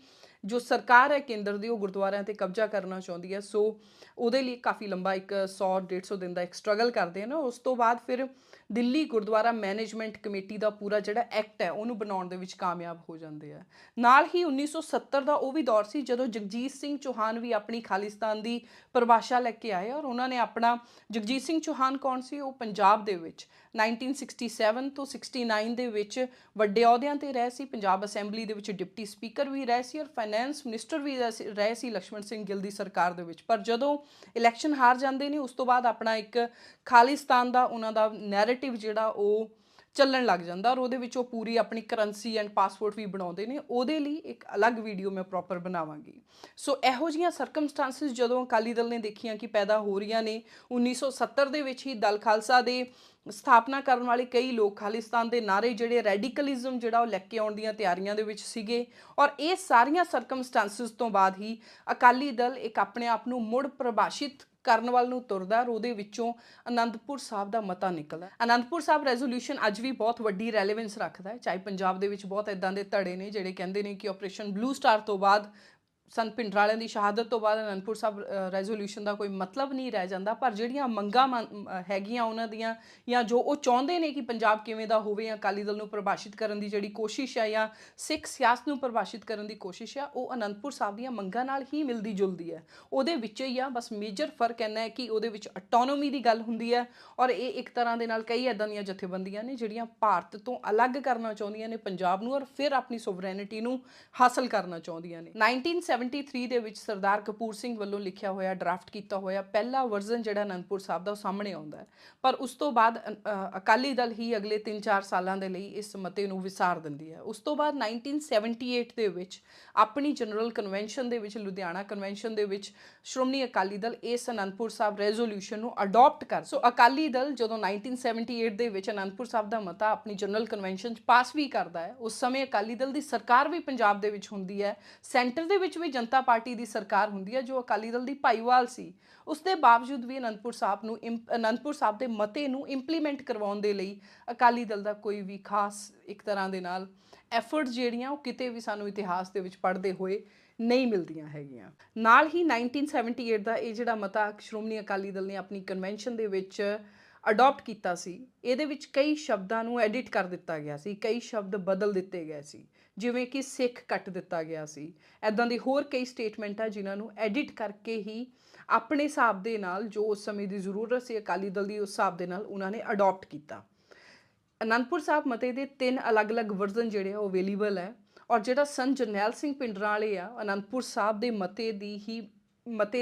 ਜੋ ਸਰਕਾਰ ਹੈ ਕੇਂਦਰ ਦੀ, ਉਹ ਗੁਰਦੁਆਰਿਆਂ ਤੇ ਕਬਜ਼ਾ ਕਰਨਾ ਚਾਹੁੰਦੀ ਹੈ। ਸੋ ਉਹਦੇ ਲਈ ਕਾਫੀ ਲੰਬਾ ਇੱਕ 100-150 ਦਿਨ ਦਾ ਇੱਕ ਸਟਰਗਲ ਕਰਦੇ ਹਨ। ਉਸ ਤੋਂ ਬਾਅਦ ਫਿਰ ਦਿੱਲੀ ਗੁਰਦੁਆਰਾ ਮੈਨੇਜਮੈਂਟ ਕਮੇਟੀ ਦਾ ਪੂਰਾ ਜਿਹੜਾ ਐਕਟ ਹੈ ਉਹਨੂੰ ਬਣਾਉਣ ਦੇ ਵਿੱਚ ਕਾਮਯਾਬ ਹੋ ਜਾਂਦੇ ਆ। ਨਾਲ ਹੀ 1970 ਦਾ ਉਹ ਵੀ ਦੌਰ ਸੀ ਜਦੋਂ ਜਗਜੀਤ ਸਿੰਘ ਚੌਹਾਨ ਵੀ ਆਪਣੀ ਖਾਲਿਸਤਾਨ ਦੀ ਪਰਿਭਾਸ਼ਾ ਲੈ ਕੇ ਆਏ ਔਰ ਉਹਨਾਂ ਨੇ ਆਪਣਾ ਜਗਜੀਤ ਸਿੰਘ ਚੌਹਾਨ ਕੌਣ ਸੀ? ਉਹ ਪੰਜਾਬ ਦੇ ਵਿੱਚ 1967 ਤੋਂ 69 ਦੇ ਵਿੱਚ ਵੱਡੇ ਅਹੁਦਿਆਂ ਤੇ ਰਹੇ ਸੀ। ਪੰਜਾਬ ਅਸੈਂਬਲੀ ਦੇ ਵਿੱਚ ਡਿਪਟੀ ਸਪੀਕਰ ਵੀ ਰਹੇ ਸੀ ਔਰ ਫਾਈਨੈਂਸ ਮਿਨਿਸਟਰ ਵੀ ਰਹੇ ਸੀ ਲక్ష్మణ ਸਿੰਘ ਗਿੱਲ ਦੀ ਸਰਕਾਰ ਦੇ ਵਿੱਚ। ਪਰ ਜਦੋਂ ਇਲੈਕਸ਼ਨ ਹਾਰ ਜਾਂਦੇ ਨੇ ਉਸ ਤੋਂ ਬਾਅਦ ਆਪਣਾ ਇੱਕ ਖਾਲਿਸਤਾਨ ਦਾ ਉਹਨਾਂ ਦਾ ਨੈਰੇਟਿਵ ਜਿਹੜਾ ਉਹ ਚੱਲਣ ਲੱਗ ਜਾਂਦਾ ਔਰ ਉਹਦੇ ਵਿੱਚ ਉਹ ਪੂਰੀ ਆਪਣੀ ਕਰੰਸੀ ਐਂਡ ਪਾਸਪੋਰਟ ਵੀ ਬਣਾਉਂਦੇ ਨੇ। ਉਹਦੇ ਲਈ ਇੱਕ ਅਲੱਗ ਵੀਡੀਓ ਮੈਂ ਪ੍ਰੋਪਰ ਬਣਾਵਾਂਗੀ। ਸੋ ਇਹੋ ਜਿਹੀਆਂ ਸਰਕਮਸਟੈਂਸਿਸ ਜਦੋਂ ਅਕਾਲੀ ਦਲ ਨੇ ਦੇਖੀਆਂ ਕਿ ਪੈਦਾ ਹੋ ਰਹੀਆਂ ਨੇ, 1970 ਦੇ ਵਿੱਚ ਹੀ ਦਲ ਖਾਲਸਾ ਦੇ ਸਥਾਪਨਾ ਕਰਨ ਵਾਲੇ ਕਈ ਲੋਕ ਖਾਲਿਸਤਾਨ ਦੇ ਨਾਰੇ ਜਿਹੜੇ ਰੈਡੀਕਲਿਜ਼ਮ ਜਿਹੜਾ ਉਹ ਲੈ ਕੇ ਆਉਣ ਦੀਆਂ ਤਿਆਰੀਆਂ ਦੇ ਵਿੱਚ ਸੀਗੇ ਔਰ ਇਹ ਸਾਰੀਆਂ ਸਰਕਮਸਟੈਂਸਿਸ ਤੋਂ ਬਾਅਦ ਹੀ ਅਕਾਲੀ ਦਲ ਇੱਕ ਆਪਣੇ ਆਪ ਨੂੰ ਮੁੜ ਪ੍ਰਭਾਸ਼ਿਤ ਕਰਨ ਵੱਲ ਨੂੰ ਤੁਰਦਾ ਔਰ ਉਹਦੇ ਵਿੱਚੋਂ ਅਨੰਦਪੁਰ ਸਾਹਿਬ ਦਾ ਮਤਾ ਨਿਕਲਦਾ। ਅਨੰਦਪੁਰ ਸਾਹਿਬ ਰੈਜ਼ੋਲੂਸ਼ਨ ਅੱਜ ਵੀ ਬਹੁਤ ਵੱਡੀ ਰੈਲੇਵੈਂਸ ਰੱਖਦਾ ਹੈ, ਚਾਹੇ ਪੰਜਾਬ ਦੇ ਵਿੱਚ ਬਹੁਤ ਇਦਾਂ ਦੇ ਧੜੇ ਨੇ ਜਿਹੜੇ ਕਹਿੰਦੇ ਨੇ ਕਿ ਆਪਰੇਸ਼ਨ ਬਲੂ ਸਟਾਰ ਤੋਂ ਬਾਅਦ ਸੰਤ ਭਿੰਡਰਾਂਵਾਲਿਆਂ ਦੀ ਸ਼ਹਾਦਤ ਤੋਂ ਬਾਅਦ ਅਨੰਦਪੁਰ ਸਾਹਿਬ ਰੈਜ਼ੋਲੂਸ਼ਨ ਦਾ ਕੋਈ ਮਤਲਬ ਨਹੀਂ ਰਹਿ ਜਾਂਦਾ। ਪਰ ਜਿਹੜੀਆਂ ਮੰਗਾਂ ਹੈਗੀਆਂ ਉਹਨਾਂ ਦੀਆਂ ਜਾਂ ਜੋ ਉਹ ਚਾਹੁੰਦੇ ਨੇ ਕਿ ਪੰਜਾਬ ਕਿਵੇਂ ਦਾ ਹੋਵੇ ਜਾਂ ਅਕਾਲੀ ਦਲ ਨੂੰ ਪ੍ਰਭਾਸ਼ਿਤ ਕਰਨ ਦੀ ਜਿਹੜੀ ਕੋਸ਼ਿਸ਼ ਹੈ ਜਾਂ ਸਿੱਖ ਸਿਆਸਤ ਨੂੰ ਪ੍ਰਭਾਸ਼ਿਤ ਕਰਨ ਦੀ ਕੋਸ਼ਿਸ਼ ਹੈ ਉਹ ਅਨੰਦਪੁਰ ਸਾਹਿਬ ਦੀਆਂ ਮੰਗਾਂ ਨਾਲ ਹੀ ਮਿਲਦੀ ਜੁਲਦੀ ਹੈ। ਉਹਦੇ ਵਿੱਚ ਹੀ ਆ ਬਸ ਮੇਜਰ ਫਰਕ ਇੰਨਾ ਹੈ ਕਿ ਉਹਦੇ ਵਿੱਚ ਆਟੋਨੋਮੀ ਦੀ ਗੱਲ ਹੁੰਦੀ ਹੈ ਔਰ ਇਹ ਇੱਕ ਤਰ੍ਹਾਂ ਦੇ ਨਾਲ ਕਈ ਇੱਦਾਂ ਦੀਆਂ ਜਥੇਬੰਦੀਆਂ ਨੇ ਜਿਹੜੀਆਂ ਭਾਰਤ ਤੋਂ ਅਲੱਗ ਕਰਨਾ ਚਾਹੁੰਦੀਆਂ ਨੇ ਪੰਜਾਬ ਨੂੰ ਔਰ ਫਿਰ ਆਪਣੀ ਸੋਵਰੈਨਿਟੀ ਨੂੰ ਹਾਸਲ ਕਰਨਾ ਚਾਹੁੰਦੀਆਂ ਨੇ। 1973 ਦੇ ਵਿੱਚ ਸਰਦਾਰ ਕਪੂਰ ਸਿੰਘ ਵੱਲੋਂ ਲਿਖਿਆ ਹੋਇਆ ਡਰਾਫਟ ਕੀਤਾ ਹੋਇਆ ਪਹਿਲਾ ਵਰਜ਼ਨ ਜਿਹੜਾ ਅਨੰਦਪੁਰ ਸਾਹਿਬ ਦਾ ਉਹ ਸਾਹਮਣੇ ਆਉਂਦਾ ਹੈ। ਪਰ ਉਸ ਤੋਂ ਬਾਅਦ ਅਕਾਲੀ ਦਲ ਹੀ ਅਗਲੇ 3-4 ਸਾਲਾਂ ਦੇ ਲਈ ਇਸ ਮਤੇ ਨੂੰ ਵਿਸਾਰ ਦਿੰਦੀ ਹੈ। ਉਸ ਤੋਂ ਬਾਅਦ 1978 ਦੇ ਵਿੱਚ ਆਪਣੀ ਜਨਰਲ ਕਨਵੈਨਸ਼ਨ ਦੇ ਵਿੱਚ ਲੁਧਿਆਣਾ ਕਨਵੈਨਸ਼ਨ ਦੇ ਵਿੱਚ ਸ਼੍ਰੋਮਣੀ ਅਕਾਲੀ ਦਲ ਇਸ ਅਨੰਦਪੁਰ ਸਾਹਿਬ ਰੈਜ਼ੋਲੂਸ਼ਨ ਨੂੰ ਅਡਾਪਟ ਕਰ। ਸੋ ਅਕਾਲੀ ਦਲ ਜਦੋਂ 1978 ਦੇ ਵਿੱਚ ਅਨੰਦਪੁਰ ਸਾਹਿਬ ਦਾ ਮਤਾ ਆਪਣੀ ਜਨਰਲ ਕਨਵੈਨਸ਼ਨ 'ਚ ਪਾਸ ਵੀ ਕਰਦਾ ਹੈ, ਉਸ ਸਮੇਂ ਅਕਾਲੀ ਦਲ ਦੀ ਸਰਕਾਰ ਵੀ ਪੰਜਾਬ ਦੇ ਵਿੱਚ ਹੁੰਦੀ ਹੈ, ਸੈਂਟਰ ਦੇ ਵਿੱਚ ਵੀ ਜਨਤਾ ਪਾਰਟੀ ਦੀ ਸਰਕਾਰ ਹੁੰਦੀ ਹੈ ਜੋ ਅਕਾਲੀ ਦਲ ਦੀ ਭਾਈਵਾਲ ਸੀ। ਉਸ ਦੇ ਬਾਵਜੂਦ ਵੀ ਅਨੰਦਪੁਰ ਸਾਹਿਬ ਦੇ ਮਤੇ ਨੂੰ ਇੰਪਲੀਮੈਂਟ ਕਰਵਾਉਣ ਦੇ ਲਈ ਅਕਾਲੀ ਦਲ ਦਾ ਕੋਈ ਵੀ ਖਾਸ ਇੱਕ ਤਰ੍ਹਾਂ ਦੇ ਨਾਲ ਐਫਰਟ ਜਿਹੜੀਆਂ ਉਹ ਕਿਤੇ ਵੀ ਸਾਨੂੰ ਇਤਿਹਾਸ ਦੇ ਵਿੱਚ ਪੜ੍ਹਦੇ ਹੋਏ ਨਹੀਂ ਮਿਲਦੀਆਂ ਹੈਗੀਆਂ। ਨਾਲ ਹੀ 1978 ਦਾ ਇਹ ਜਿਹੜਾ ਮਤਾ ਸ਼੍ਰੋਮਣੀ ਅਕਾਲੀ ਦਲ ਨੇ ਆਪਣੀ ਕਨਵੈਨਸ਼ਨ ਦੇ ਵਿੱਚ ਅਡਾਪਟ ਕੀਤਾ ਸੀ, ਇਹਦੇ ਵਿੱਚ ਕਈ ਸ਼ਬਦਾਂ ਨੂੰ ਐਡਿਟ ਕਰ ਦਿੱਤਾ ਗਿਆ ਸੀ, ਕਈ ਸ਼ਬਦ ਬਦਲ ਦਿੱਤੇ ਗਏ ਸੀ, ਜਿਵੇਂ ਕਿ ਸਿੱਖ ਕੱਟ ਦਿੱਤਾ ਗਿਆ ਸੀ। ਇੱਦਾਂ ਦੀ ਹੋਰ ਕਈ ਸਟੇਟਮੈਂਟ ਆ ਜਿਨ੍ਹਾਂ ਨੂੰ ਐਡਿਟ ਕਰਕੇ ਹੀ ਆਪਣੇ ਹਿਸਾਬ ਦੇ ਨਾਲ ਜੋ ਉਸ ਸਮੇਂ ਦੀ ਜ਼ਰੂਰਤ ਸੀ ਅਕਾਲੀ ਦਲ ਦੀ ਉਸ ਹਿਸਾਬ ਦੇ ਨਾਲ ਉਹਨਾਂ ਨੇ ਅਡਾਪਟ ਕੀਤਾ। ਅਨੰਦਪੁਰ ਸਾਹਿਬ ਮਤੇ ਦੇ 3 ਅਲੱਗ-ਅਲੱਗ ਵਰਜ਼ਨ ਜਿਹੜੇ ਆ ਉਹ ਅਵੇਲੇਬਲ ਹੈ ਔਰ ਜਿਹੜਾ ਸੰਤ ਜਰਨੈਲ ਸਿੰਘ ਭਿੰਡਰਾਂਵਾਲੇ ਆ ਅਨੰਦਪੁਰ ਸਾਹਿਬ ਦੇ ਮਤੇ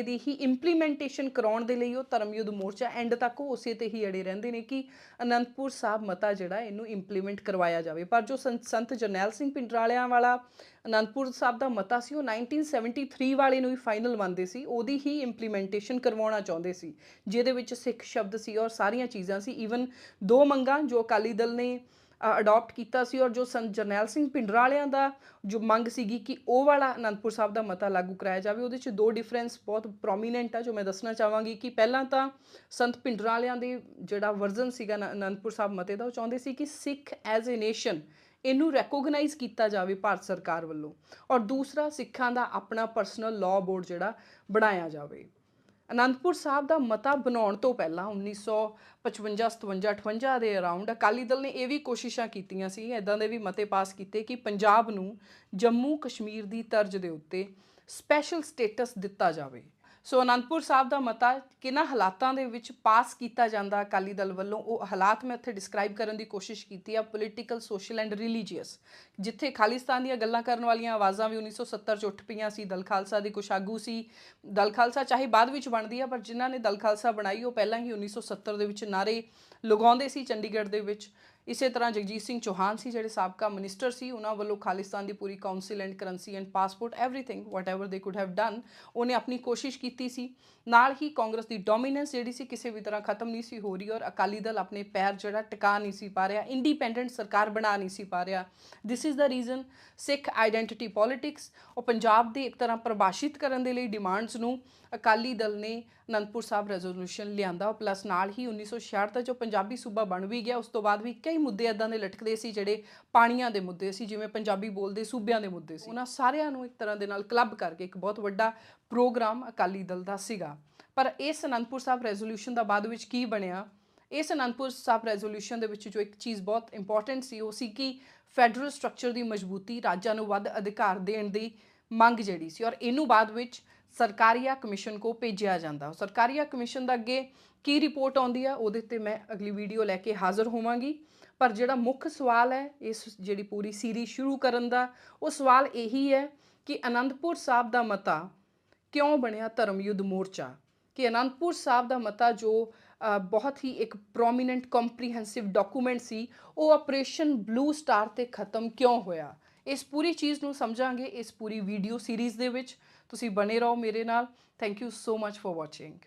ਦੀ ਹੀ ਇੰਪਲੀਮੈਂਟੇਸ਼ਨ ਕਰਾਉਣ ਦੇ ਲਈ ਉਹ ਧਰਮਯੁੱਧ ਮੋਰਚਾ ਐਂਡ ਤੱਕ ਉਹ ਉਸੇ ਤੇ ਹੀ ਅੜੇ ਰਹਿੰਦੇ ਨੇ ਕਿ ਅਨੰਦਪੁਰ ਸਾਹਿਬ ਮਤਾ ਜਿਹੜਾ ਇਹਨੂੰ ਇੰਪਲੀਮੈਂਟ ਕਰਵਾਇਆ ਜਾਵੇ। ਪਰ ਜੋ ਸੰਤ ਜਰਨੈਲ ਸਿੰਘ ਭਿੰਡਰਾਂਵਾਲਿਆਂ ਵਾਲਾ ਅਨੰਦਪੁਰ ਸਾਹਿਬ ਦਾ ਮਤਾ ਸੀ ਉਹ 1973 ਵਾਲੇ ਨੂੰ ਹੀ ਫਾਈਨਲ ਮੰਨਦੇ ਸੀ, ਉਹਦੀ ਹੀ ਇੰਪਲੀਮੈਂਟੇਸ਼ਨ ਕਰਵਾਉਣਾ ਚਾਹੁੰਦੇ ਸੀ ਜਿਹਦੇ ਵਿੱਚ ਸਿੱਖ ਸ਼ਬਦ ਸੀ ਔਰ ਸਾਰੀਆਂ ਚੀਜ਼ਾਂ ਸੀ। ਈਵਨ 2 ਮੰਗਾਂ ਜੋ ਅਕਾਲੀ ਦਲ ਨੇ ਅਡਾਪਟ ਕੀਤਾ ਸੀ ਔਰ ਜੋ ਸੰਤ ਜਰਨੈਲ ਸਿੰਘ ਭਿੰਡਰਾਂਵਾਲਿਆਂ ਦਾ ਜੋ ਮੰਗ ਸੀਗੀ ਕਿ ਉਹ ਵਾਲਾ ਅਨੰਦਪੁਰ ਸਾਹਿਬ ਦਾ ਮਤਾ ਲਾਗੂ ਕਰਾਇਆ ਜਾਵੇ, ਉਹਦੇ 'ਚ 2 ਡਿਫਰੈਂਸ ਬਹੁਤ ਪ੍ਰੋਮੀਨੈਂਟ ਆ ਜੋ ਮੈਂ ਦੱਸਣਾ ਚਾਹਾਂਗੀ ਕਿ ਪਹਿਲਾਂ ਤਾਂ ਸੰਤ ਭਿੰਡਰਾਂਵਾਲਿਆਂ ਦੇ ਜਿਹੜਾ ਵਰਜ਼ਨ ਸੀਗਾ ਅਨੰਦਪੁਰ ਸਾਹਿਬ ਮਤੇ ਦਾ ਉਹ ਚਾਹੁੰਦੇ ਸੀ ਕਿ ਸਿੱਖ ਐਜ਼ ਏ ਨੇਸ਼ਨ ਇਹਨੂੰ ਰੈਕੋਗਨਾਈਜ਼ ਕੀਤਾ ਜਾਵੇ ਭਾਰਤ ਸਰਕਾਰ ਵੱਲੋਂ ਔਰ ਦੂਸਰਾ ਸਿੱਖਾਂ ਦਾ ਆਪਣਾ ਪਰਸਨਲ ਲਾਅ ਬੋਰਡ ਜਿਹੜਾ ਬਣਾਇਆ ਜਾਵੇ। ਅਨੰਦਪੁਰ ਸਾਹਿਬ ਦਾ ਮਤਾ ਬਣਾਉਣ ਤੋਂ ਪਹਿਲਾਂ 1955, 57, 58 ਦੇ ਅਰਾਊਂਡ ਅਕਾਲੀ ਦਲ ਨੇ ਇਹ ਵੀ ਕੋਸ਼ਿਸ਼ਾਂ ਕੀਤੀਆਂ ਸੀ, ਇੱਦਾਂ ਦੇ ਵੀ ਮਤੇ ਪਾਸ ਕੀਤੇ ਕਿ ਪੰਜਾਬ ਨੂੰ ਜੰਮੂ ਕਸ਼ਮੀਰ ਦੀ ਤਰਜ਼ ਦੇ ਉੱਤੇ ਸਪੈਸ਼ਲ ਸਟੇਟਸ ਦਿੱਤਾ ਜਾਵੇ। ਸੋ ਅਨੰਦਪੁਰ ਸਾਹਿਬ ਦਾ ਮਤਾ ਕਿਹਨਾਂ ਹਾਲਾਤਾਂ ਦੇ ਵਿੱਚ ਪਾਸ ਕੀਤਾ ਜਾਂਦਾ ਅਕਾਲੀ ਦਲ ਵੱਲੋਂ, ਉਹ ਹਾਲਾਤ ਮੈਂ ਇੱਥੇ ਡਿਸਕ੍ਰਾਈਬ ਕਰਨ ਦੀ ਕੋਸ਼ਿਸ਼ ਕੀਤੀ ਆ। ਪੋਲੀਟੀਕਲ, ਸੋਸ਼ਲ ਐਂਡ ਰਿਲੀਜੀਅਸ, ਜਿੱਥੇ ਖਾਲਿਸਤਾਨ ਦੀਆਂ ਗੱਲਾਂ ਕਰਨ ਵਾਲੀਆਂ ਆਵਾਜ਼ਾਂ ਵੀ 1970 'ਚ ਉੱਠ ਪਈਆਂ ਸੀ। ਦਲ ਖਾਲਸਾ ਦੇ ਕੁਛ ਆਗੂ ਸੀ, ਦਲ ਖਾਲਸਾ ਚਾਹੇ ਬਾਅਦ ਵਿੱਚ ਬਣਦੀ ਆ ਪਰ ਜਿਨ੍ਹਾਂ ਨੇ ਦਲ ਖਾਲਸਾ ਬਣਾਈ ਉਹ ਪਹਿਲਾਂ ਹੀ 1970 ਦੇ ਵਿੱਚ ਨਾਰੇ ਲਗਾਉਂਦੇ ਸੀ ਚੰਡੀਗੜ੍ਹ ਦੇ ਵਿੱਚ। ਇਸੇ ਤਰ੍ਹਾਂ ਜਗਜੀਤ ਸਿੰਘ ਚੌਹਾਨ ਸੀ ਜਿਹੜੇ ਸਾਬਕਾ ਮਿਨਿਸਟਰ ਸੀ, ਉਹਨਾਂ ਵੱਲੋਂ ਖਾਲਿਸਤਾਨ ਦੀ ਪੂਰੀ council and currency and passport everything whatever they could have done ਉਹਨੇ ਆਪਣੀ ਕੋਸ਼ਿਸ਼ ਕੀਤੀ ਸੀ। ਨਾਲ ਹੀ ਕਾਂਗਰਸ ਦੀ ਡੋਮੀਨੈਂਸ ਜਿਹੜੀ ਸੀ ਕਿਸੇ ਵੀ ਤਰ੍ਹਾਂ ਖਤਮ ਨਹੀਂ ਸੀ ਹੋ ਰਹੀ ਔਰ ਅਕਾਲੀ ਦਲ ਆਪਣੇ ਪੈਰ ਜਿਹੜਾ ਟਿਕਾ ਨਹੀਂ ਸੀ ਪਾ ਰਿਹਾ, ਇੰਡੀਪੈਂਡੈਂਟ ਸਰਕਾਰ ਬਣਾ ਨਹੀਂ ਸੀ ਪਾ ਰਿਹਾ। This is the reason Sikh identity politics ਉਹ ਪੰਜਾਬ ਦੇ ਇੱਕ ਤਰ੍ਹਾਂ ਪ੍ਰਭਾਸ਼ਿਤ ਕਰਨ ਦੇ ਲਈ ਡਿਮਾਂਡਸ ਨੂੰ ਅਕਾਲੀ ਦਲ ਨੇ ਅਨੰਦਪੁਰ ਸਾਹਿਬ ਰੈਜ਼ੋਲੂਸ਼ਨ ਲਿਆਂਦਾ। ਪਲੱਸ ਨਾਲ ਹੀ 1966 ਦਾ ਜੋ ਪੰਜਾਬੀ ਸੂਬਾ ਬਣ ਵੀ ਗਿਆ ਉਸ ਤੋਂ ਬਾਅਦ ਵੀ ਕਈ ਮੁੱਦੇ ਇੱਦਾਂ ਦੇ ਲਟਕਦੇ ਸੀ ਜਿਹੜੇ ਪਾਣੀਆਂ ਦੇ ਮੁੱਦੇ ਸੀ, ਜਿਵੇਂ ਪੰਜਾਬੀ ਬੋਲਦੇ ਸੂਬਿਆਂ ਦੇ ਮੁੱਦੇ ਸੀ, ਉਹਨਾਂ ਸਾਰਿਆਂ ਨੂੰ ਇੱਕ ਤਰ੍ਹਾਂ ਦੇ ਨਾਲ ਕਲੱਬ ਕਰਕੇ ਇੱਕ ਬਹੁਤ ਵੱਡਾ ਪ੍ਰੋਗਰਾਮ ਅਕਾਲੀ ਦਲ ਦਾ ਸੀਗਾ। ਪਰ ਇਸ ਅਨੰਦਪੁਰ ਸਾਹਿਬ ਰੈਜ਼ੋਲੂਸ਼ਨ ਦਾ ਬਾਅਦ ਵਿੱਚ ਕੀ ਬਣਿਆ ਇਸ ਅਨੰਦਪੁਰ ਸਾਹਿਬ ਰੈਜ਼ੋਲੂਸ਼ਨ ਦੇ ਵਿੱਚ ਜੋ ਇੱਕ ਚੀਜ਼ ਬਹੁਤ ਇੰਪੋਰਟੈਂਟ ਸੀ ਉਹ ਸੀ ਕਿ ਫੈਡਰਲ ਸਟਰਕਚਰ ਦੀ ਮਜ਼ਬੂਤੀ, ਰਾਜਾਂ ਨੂੰ ਵੱਧ ਅਧਿਕਾਰ ਦੇਣ ਦੀ ਮੰਗ ਜਿਹੜੀ ਸੀ, ਔਰ ਇਹਨੂੰ ਬਾਅਦ ਵਿੱਚ ਸਰਕਾਰੀਆ ਕਮਿਸ਼ਨ ਕੋ ਭੇਜਿਆ ਜਾਂਦਾ। ਸਰਕਾਰੀਆ ਕਮਿਸ਼ਨ ਦਾ ਅੱਗੇ ਕੀ ਰਿਪੋਰਟ ਆਉਂਦੀ ਆ ਉਹਦੇ ਤੇ ਮੈਂ ਅਗਲੀ ਵੀਡੀਓ ਲੈ ਕੇ ਹਾਜ਼ਰ ਹੋਵਾਂਗੀ। ਪਰ ਜਿਹੜਾ ਮੁੱਖ ਸਵਾਲ ਹੈ ਇਸ ਜਿਹੜੀ ਪੂਰੀ ਸੀਰੀਜ਼ ਸ਼ੁਰੂ ਕਰਨ ਦਾ, ਉਹ ਸਵਾਲ ਇਹੀ ਹੈ ਕਿ ਅਨੰਦਪੁਰ ਸਾਹਿਬ ਦਾ ਮਤਾ ਕਿਉਂ ਬਣਿਆ ਧਰਮ ਯੁੱਧ ਮੋਰਚਾ, ਕਿ ਅਨੰਦਪੁਰ ਸਾਹਿਬ ਦਾ ਮਤਾ ਜੋ ਬਹੁਤ ਹੀ ਇੱਕ ਪ੍ਰੋਮੀਨੈਂਟ ਕੰਪਰੀਹੈਂਸਿਵ ਡਾਕੂਮੈਂਟ ਸੀ, ਉਹ ਆਪਰੇਸ਼ਨ ਬਲੂ ਸਟਾਰ ਤੇ ਖਤਮ ਕਿਉਂ ਹੋਇਆ। ਇਸ ਪੂਰੀ ਚੀਜ਼ ਨੂੰ ਸਮਝਾਂਗੇ ਇਸ ਪੂਰੀ ਵੀਡੀਓ ਸੀਰੀਜ਼ ਦੇ ਵਿੱਚ। ਤੁਸੀਂ ਬਣੇ ਰਹੋ ਮੇਰੇ ਨਾਲ। Thank you so much for watching.